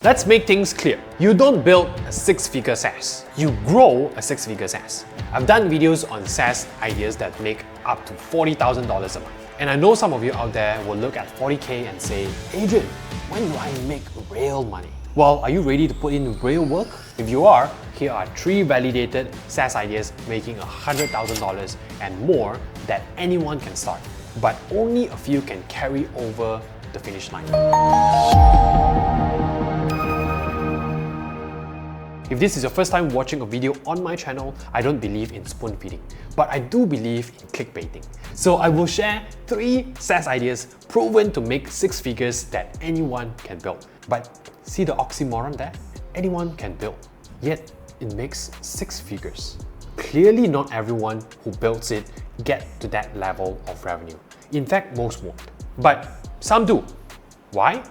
Let's make things clear. You don't build a six-figure SaaS. You grow a six-figure SaaS. I've done videos on SaaS ideas that make up to $40,000 a month. And I know some of you out there will look at 40K and say, Adrian, when do I make real money? Well, are you ready to put in real work? If you are, here are 3 validated SaaS ideas making $100,000 and more that anyone can start. But only a few can carry over the finish line. If this is your first time watching a video on my channel, I don't believe in spoon feeding, but I do believe in clickbaiting. So I will share 3 SaaS ideas proven to make 6 figures that anyone can build. But see the oxymoron there? Anyone can build, yet it makes 6 figures. Clearly not everyone who builds it get to that level of revenue. In fact, most won't. But some do. Why?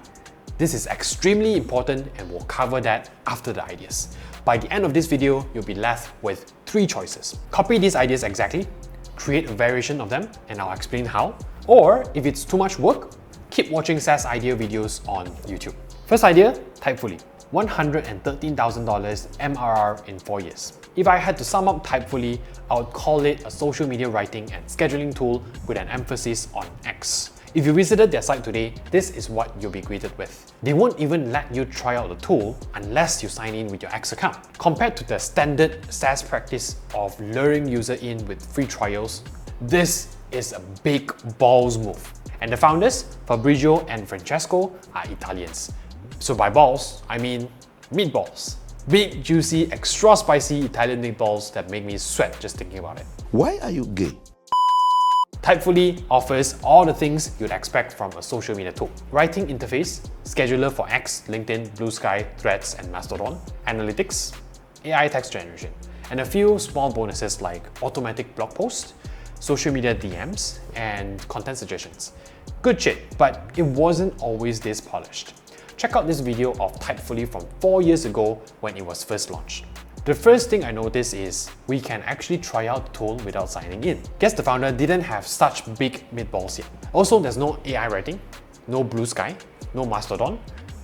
This is extremely important and we'll cover that after the ideas. By the end of this video, you'll be left with 3 choices. Copy these ideas exactly, create a variation of them, and I'll explain how. Or if it's too much work, keep watching SaaS idea videos on YouTube. First idea, Typefully. $113,000 MRR in 4 years. If I had to sum up Typefully, I would call it a social media writing and scheduling tool with an emphasis on X. If you visited their site today, this is what you'll be greeted with. They won't even let you try out the tool unless you sign in with your X account. Compared to the standard SaaS practice of luring user in with free trials, this is a big balls move. And the founders, Fabrizio and Francesco, are Italians. So by balls, I mean meatballs. Big, juicy, extra spicy Italian meatballs that make me sweat just thinking about it. Why are you gay? Typefully offers all the things you'd expect from a social media tool. Writing interface, scheduler for X, LinkedIn, Blue Sky, Threads, and Mastodon, analytics, AI text generation, and a few small bonuses like automatic blog posts, social media DMs, and content suggestions. Good shit, but it wasn't always this polished. Check out this video of Typefully from 4 years ago when it was first launched. The first thing I noticed is we can actually try out the tool without signing in. Guess the founder didn't have such big meatballs yet. Also, there's no AI writing, no Blue Sky, no Mastodon,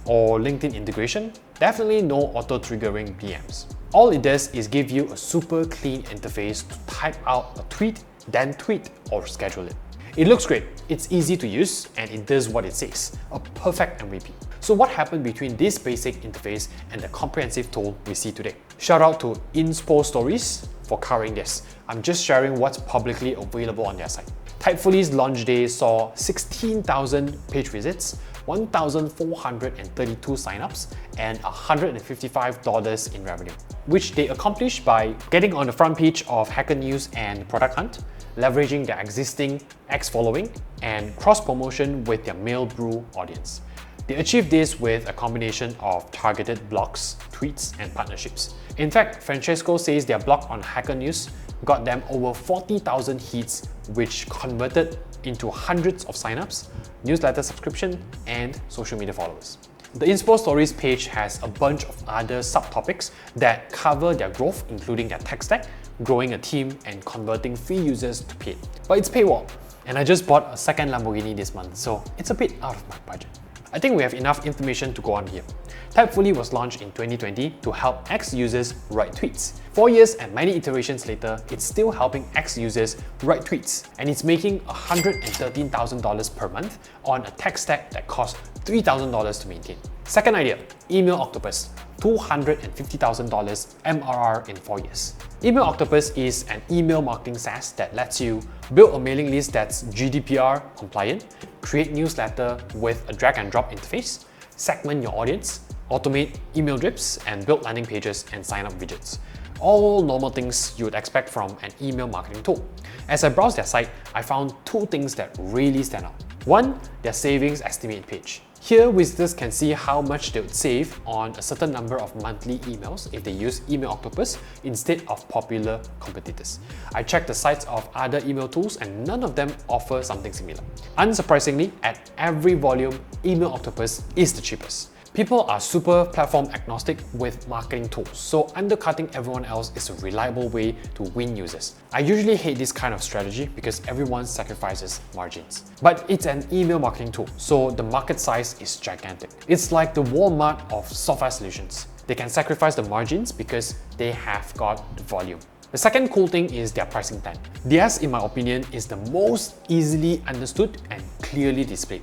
or LinkedIn integration, definitely no auto-triggering PMs. All it does is give you a super clean interface to type out a tweet, then tweet or schedule it. It looks great, it's easy to use, and it does what it says, a perfect MVP. So what happened between this basic interface and the comprehensive tool we see today? Shout out to Inspo Stories for covering this. I'm just sharing what's publicly available on their site. Typefully's launch day saw 16,000 page visits, 1,432 signups, and $155 in revenue, which they accomplished by getting on the front page of Hacker News and Product Hunt, leveraging their existing X following, and cross-promotion with their Mail Brew audience. They achieved this with a combination of targeted blogs, tweets, and partnerships. In fact, Francesco says their blog on Hacker News got them over 40,000 hits, which converted into hundreds of signups, newsletter subscription, and social media followers. The Inspo Stories page has a bunch of other subtopics that cover their growth, including their tech stack, growing a team, and converting free users to paid. But it's paywall, and I just bought a second Lamborghini this month, so it's a bit out of my budget. I think we have enough information to go on here. Typefully was launched in 2020 to help X users write tweets. 4 years and many iterations later, it's still helping X users write tweets, and it's making $113,000 per month on a tech stack that costs $3,000 to maintain. Second idea, Email Octopus, $250,000 MRR in 4 years. Email Octopus is an email marketing SaaS that lets you build a mailing list that's GDPR compliant, create newsletter with a drag and drop interface, segment your audience, automate email drips, and build landing pages and sign up widgets. All normal things you would expect from an email marketing tool. As I browsed their site, I found 2 things that really stand out. One, their savings estimate page. Here, visitors can see how much they would save on a certain number of monthly emails if they use Email Octopus instead of popular competitors. I checked the sites of other email tools and none of them offer something similar. Unsurprisingly, at every volume, Email Octopus is the cheapest. People are super platform agnostic with marketing tools, so undercutting everyone else is a reliable way to win users. I usually hate this kind of strategy because everyone sacrifices margins. But it's an email marketing tool, so the market size is gigantic. It's like the Walmart of software solutions. They can sacrifice the margins because they have got the volume. The second cool thing is their pricing plan. Theirs, in my opinion, is the most easily understood and clearly displayed.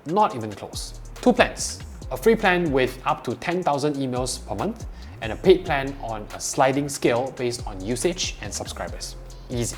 Not even close. Two plans. A free plan with up to 10,000 emails per month, and a paid plan on a sliding scale based on usage and subscribers. Easy.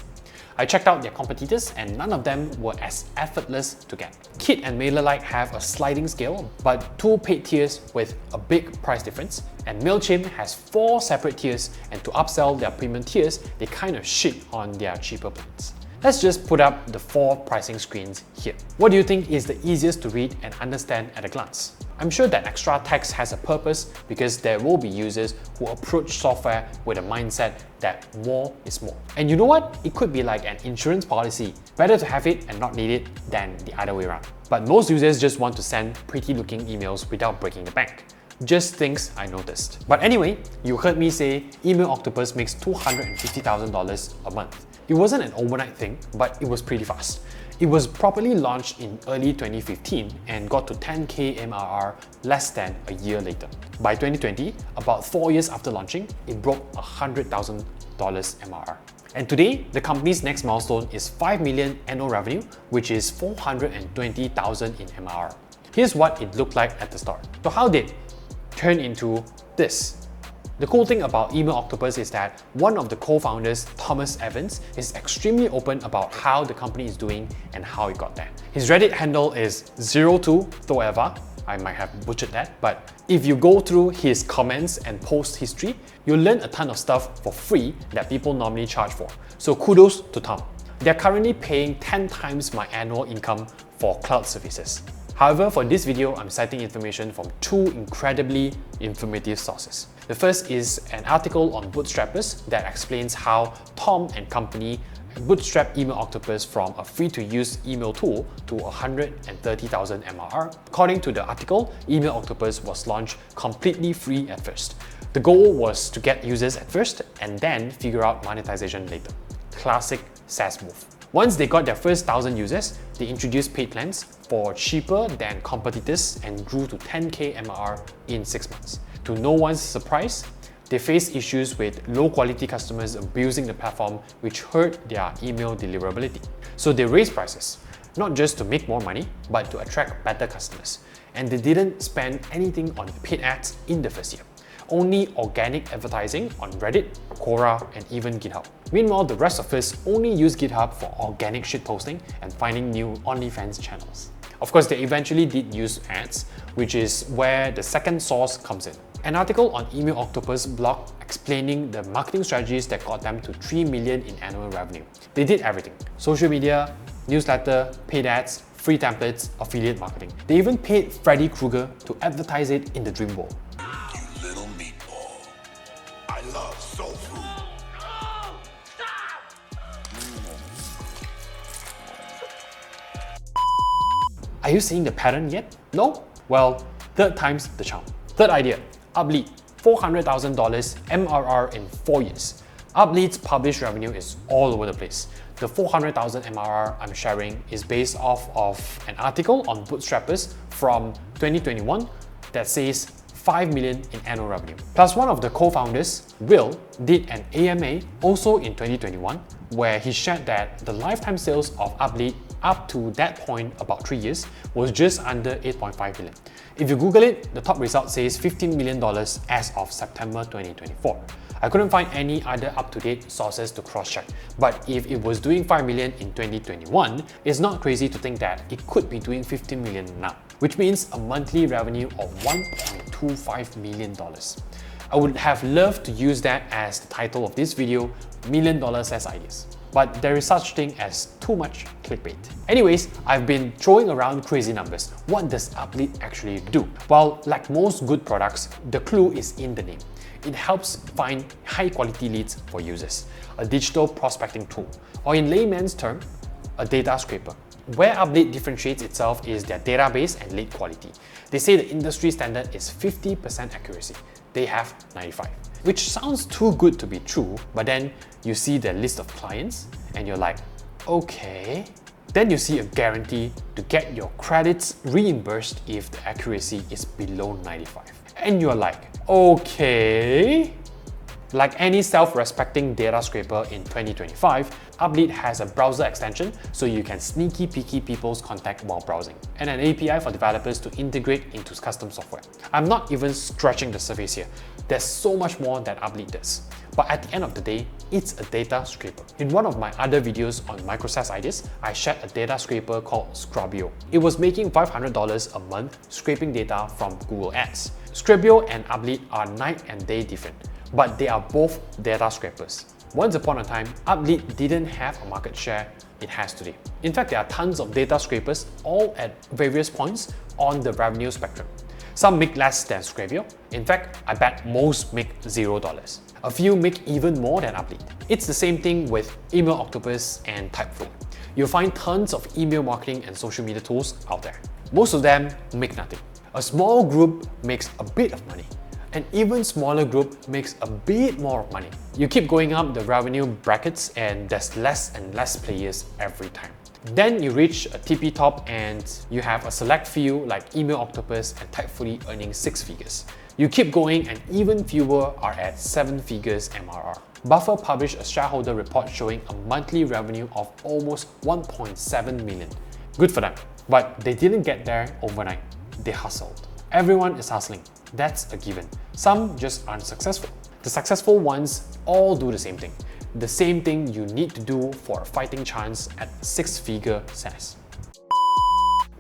I checked out their competitors and none of them were as effortless to get. Kit and MailerLite have a sliding scale, but 2 paid tiers with a big price difference, and MailChimp has 4 separate tiers, and to upsell their premium tiers, they kind of shit on their cheaper plans. Let's just put up the 4 pricing screens here. What do you think is the easiest to read and understand at a glance? I'm sure that extra text has a purpose because there will be users who approach software with a mindset that more is more. And you know what? It could be like an insurance policy. Better to have it and not need it than the other way around. But most users just want to send pretty looking emails without breaking the bank. Just things I noticed. But anyway, you heard me say Email Octopus makes $250,000 a month. It wasn't an overnight thing, but it was pretty fast. It was properly launched in early 2015 and got to 10k MRR less than a year later. By 2020, about 4 years after launching, it broke $100,000 MRR. And today, the company's next milestone is 5 million annual revenue, which is 420,000 in MRR. Here's what it looked like at the start. So how did it turn into this? The cool thing about Email Octopus is that one of the co-founders, Thomas Evans, is extremely open about how the company is doing and how it got there. His Reddit handle is 02thoeva. I might have butchered that, but if you go through his comments and post history, you'll learn a ton of stuff for free that people normally charge for. So kudos to Tom. They're currently paying 10 times my annual income for cloud services. However, for this video, I'm citing information from 2 incredibly informative sources. The first is an article on Bootstrappers that explains how Tom and company bootstrapped Email Octopus from a free-to-use email tool to 130,000 MRR. According to the article, Email Octopus was launched completely free at first. The goal was to get users at first and then figure out monetization later. Classic SaaS move. Once they got their first 1,000 users, they introduced paid plans for cheaper than competitors and grew to 10k MRR in 6 months. To no one's surprise, they faced issues with low-quality customers abusing the platform, which hurt their email deliverability. So they raised prices, not just to make more money, but to attract better customers. And they didn't spend anything on paid ads in the first year. Only organic advertising on Reddit, Quora, and even GitHub. Meanwhile, the rest of us only use GitHub for organic shitposting and finding new OnlyFans channels. Of course, they eventually did use ads, which is where the second source comes in. An article on Email Octopus blog explaining the marketing strategies that got them to 3 million in annual revenue. They did everything: social media, newsletter, paid ads, free templates, affiliate marketing. They even paid Freddy Krueger to advertise it in the Dream Bowl. You little meatball. I love soul food. No! Stop! Are you seeing the pattern yet? No? Well, third time's the charm. Third idea, Uplead. $400,000 MRR in 4 years. Uplead's published revenue is all over the place. The 400,000 MRR I'm sharing is based off of an article on Bootstrappers from 2021 that says 5 million in annual revenue. Plus, one of the co-founders, Will, did an AMA also in 2021 where he shared that the lifetime sales of Uplead up to that point, about 3 years, was just under 8.5 million. If you Google it, the top result says $15 million as of September 2024. I couldn't find any other up-to-date sources to cross-check, but if it was doing 5 million in 2021, it's not crazy to think that it could be doing 15 million now, which means a monthly revenue of $1.25 million. I would have loved to use that as the title of this video, $1 Million SaaS Ideas. But there is such thing as too much clickbait. Anyways, I've been throwing around crazy numbers. What does Uplead actually do? Well, like most good products, the clue is in the name. It helps find high-quality leads for users, a digital prospecting tool, or in layman's term, a data scraper. Where Uplead differentiates itself is their database and lead quality. They say the industry standard is 50% accuracy. They have 95, which sounds too good to be true, but then you see their list of clients and you're like, okay. Then you see a guarantee to get your credits reimbursed if the accuracy is below 95. And you're like, okay. Like any self-respecting data scraper in 2025, Uplead has a browser extension so you can sneaky peeky people's contact while browsing, and an API for developers to integrate into custom software. I'm not even scratching the surface here. There's so much more that Uplead does. But at the end of the day, it's a data scraper. In one of my other videos on micro SaaS ideas, I shared a data scraper called Scrubio. It was making $500 a month scraping data from Google Ads. Scrubio and Uplead are night and day different, but they are both data scrapers. Once upon a time, Uplead didn't have a market share it has today. In fact, there are tons of data scrapers all at various points on the revenue spectrum. Some make less than Scrubio. In fact, I bet most make $0. A few make even more than Uplead. It's the same thing with Email Octopus and Typeflow. You'll find tons of email marketing and social media tools out there. Most of them make nothing. A small group makes a bit of money. An even smaller group makes a bit more money. You keep going up the revenue brackets and there's less and less players every time. Then you reach a tippy top and you have a select few like Email Octopus and Typefully earning 6 figures. You keep going and even fewer are at 7 figures MRR. Buffer published a shareholder report showing a monthly revenue of almost 1.7 million. Good for them, but they didn't get there overnight. They hustled. Everyone is hustling. That's a given. Some just aren't successful. The successful ones all do the same thing. The same thing you need to do for a fighting chance at 6-figure SaaS.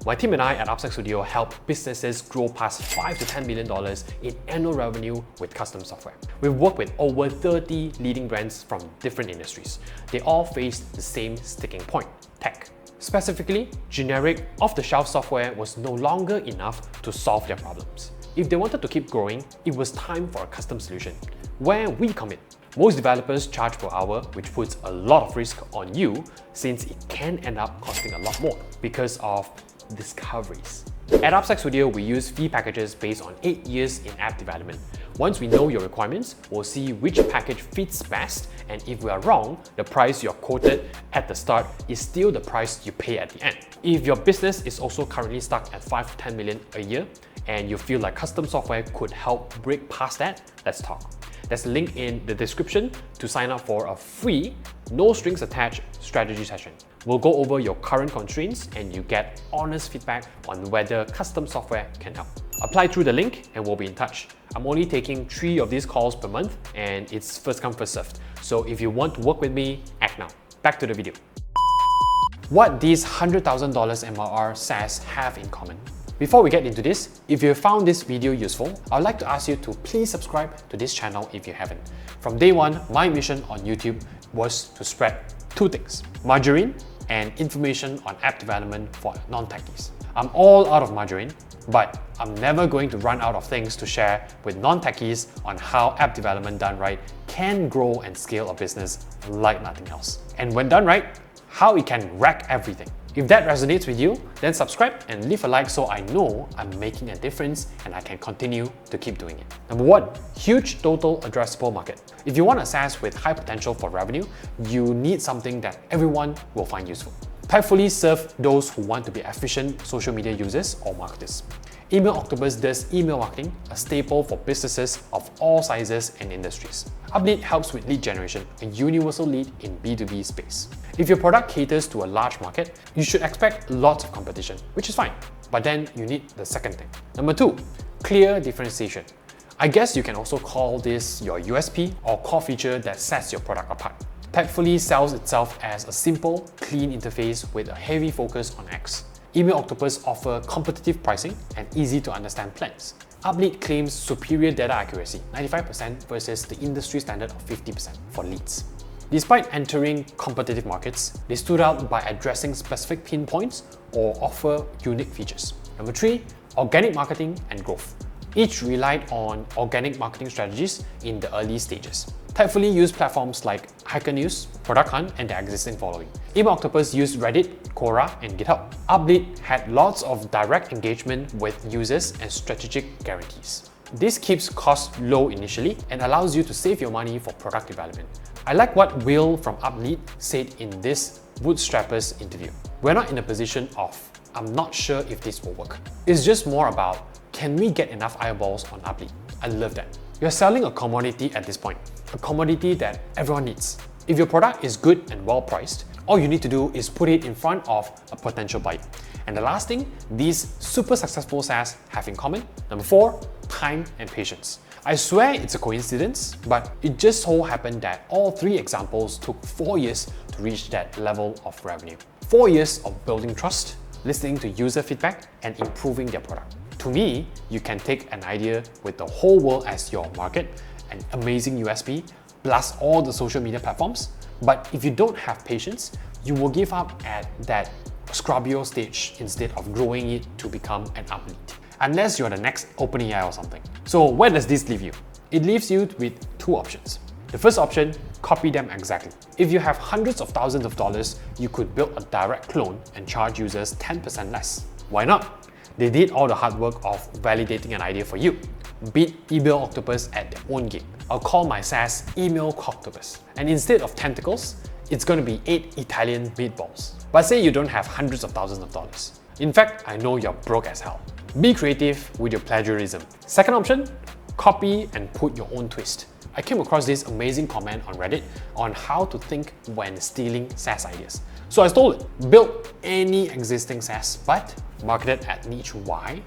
My team and I at Upside Studio help businesses grow past $5 to $10 million in annual revenue with custom software. We've worked with over 30 leading brands from different industries. They all face the same sticking point: tech. Specifically, generic, off-the-shelf software was no longer enough to solve their problems. If they wanted to keep growing, it was time for a custom solution, where we come in. Most developers charge per hour, which puts a lot of risk on you since it can end up costing a lot more because of discoveries. At Upside Studio, we use fee packages based on 8 years in app development. Once we know your requirements, we'll see which package fits best, and if we are wrong, the price you're quoted at the start is still the price you pay at the end. If your business is also currently stuck at 5 to 10 million a year, and you feel like custom software could help break past that, let's talk. There's a link in the description to sign up for a free, no strings attached strategy session. We'll go over your current constraints and you get honest feedback on whether custom software can help. Apply through the link and we'll be in touch. I'm only taking 3 of these calls per month and it's first come first served. So if you want to work with me, act now. Back to the video. What these $100,000 MRR SaaS have in common. Before we get into this, if you found this video useful, I would like to ask you to please subscribe to this channel if you haven't. From day one, my mission on YouTube was to spread 2 things: margarine and information on app development for non-techies. I'm all out of margarine, but I'm never going to run out of things to share with non-techies on how app development done right can grow and scale a business like nothing else. And when done right, how it can wreck everything. If that resonates with you, then subscribe and leave a like so I know I'm making a difference and I can continue to keep doing it. Number 1, huge total addressable market. If you want a SaaS with high potential for revenue, you need something that everyone will find useful. Typefully serve those who want to be efficient social media users or marketers. Email Octopus does email marketing, a staple for businesses of all sizes and industries. Uplead helps with lead generation, a universal lead in B2B space. If your product caters to a large market, you should expect lots of competition, which is fine. But then you need the second thing. Number 2, clear differentiation. I guess you can also call this your USP or core feature that sets your product apart. Typefully sells itself as a simple, clean interface with a heavy focus on X. Email Octopus offer competitive pricing and easy to understand plans. Uplead claims superior data accuracy, 95% versus the industry standard of 50% for leads. Despite entering competitive markets, they stood out by addressing specific pain points or offer unique features. Number 3, organic marketing and growth. Each relied on organic marketing strategies in the early stages. Thankfully use platforms like Hacker News, Product Hunt, and their existing following. Email Octopus used Reddit, Quora, and GitHub. Uplead had lots of direct engagement with users and strategic guarantees. This keeps costs low initially and allows you to save your money for product development. I like what Will from Uplead said in this Bootstrappers interview. We're not in a position of, I'm not sure if this will work. It's just more about, can we get enough eyeballs on Uplead? I love that. You're selling a commodity at this point, a commodity that everyone needs. If your product is good and well priced, all you need to do is put it in front of a potential buyer. And the last thing these super successful SaaS have in common, number 4, time and patience. I swear it's a coincidence, but it just so happened that all 3 examples took 4 years to reach that level of revenue. 4 years of building trust, listening to user feedback, and improving their product. To me, you can take an idea with the whole world as your market, an amazing USP, plus all the social media platforms, but if you don't have patience, you will give up at that scrubio stage instead of growing it to become an Uplead. Unless you're the next OpenAI or something. So where does this leave you? It leaves you with 2 options. The first option, copy them exactly. If you have hundreds of thousands of dollars, you could build a direct clone and charge users 10% less. Why not? They did all the hard work of validating an idea for you. Beat Email Octopus at their own game. I'll call my SaaS Email Octopus. And instead of tentacles, it's going to be 8 Italian meatballs. But say you don't have hundreds of thousands of dollars. In fact, I know you're broke as hell. Be creative with your plagiarism. Second option, copy and put your own twist. I came across this amazing comment on Reddit on how to think when stealing SaaS ideas. So I stole it. Build any existing SaaS, but marketed at niche Y,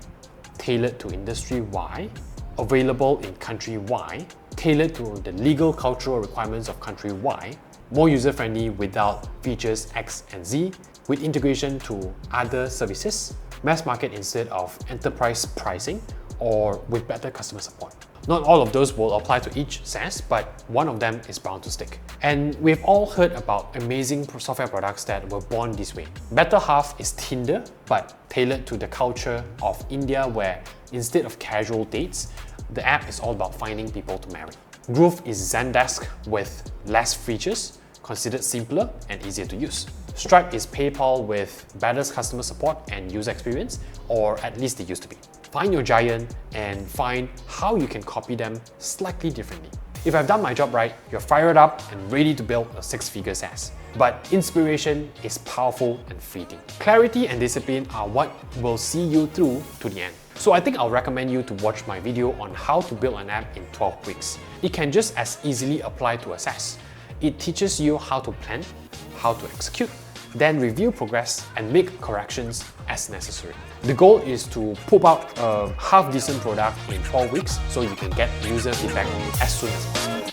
tailored to industry Y, available in country Y, tailored to the legal cultural requirements of country Y, more user-friendly without features X and Z, with integration to other services, mass market instead of enterprise pricing, or with better customer support. Not all of those will apply to each SaaS, but one of them is bound to stick. And we've all heard about amazing software products that were born this way. Better Half is Tinder, but tailored to the culture of India, where instead of casual dates, the app is all about finding people to marry. Groove is Zendesk with less features, considered simpler and easier to use. Stripe is PayPal with better customer support and user experience, or at least they used to be. Find your giant and find how you can copy them slightly differently. If I've done my job right, you're fired up and ready to build a 6-figure SaaS. But inspiration is powerful and fleeting. Clarity and discipline are what will see you through to the end. So I think I'll recommend you to watch my video on how to build an app in 12 weeks. It can just as easily apply to a SaaS. It teaches you how to plan, how to execute, then review progress and make corrections as necessary. The goal is to poop out a half-decent product in 12 weeks so you can get user feedback as soon as possible.